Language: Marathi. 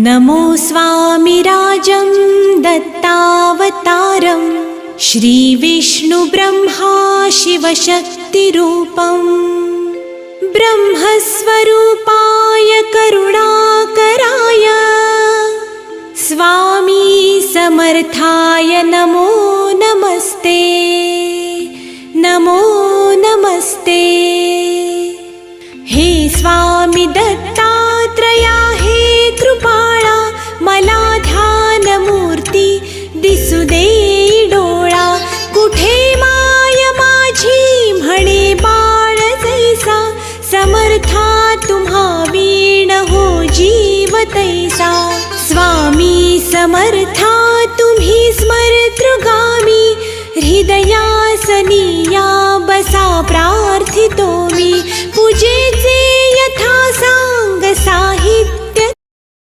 नमो स्वामिराजं दत्तावतारं श्रीविष्णुब्रह्मा शिवशक्तिरूपम् ब्रह्मस्वरूपाय करुणाकराय स्वामी समर्थाय नमो नमस्ते नमो नमस्ते। हे स्वामी दत्तात्रया हे कृपाळा मला ध्यानमूर्ती दिसू दे डोळा कुठे माय माझी म्हणे बाळ जैसा समर्था तुम्हा वीण हो जीव तैसा स्वामी समर्था तुम्ही स्मरतृगामी हृदयासनी या बसा प्रार्थितो मी पूजेचे यथा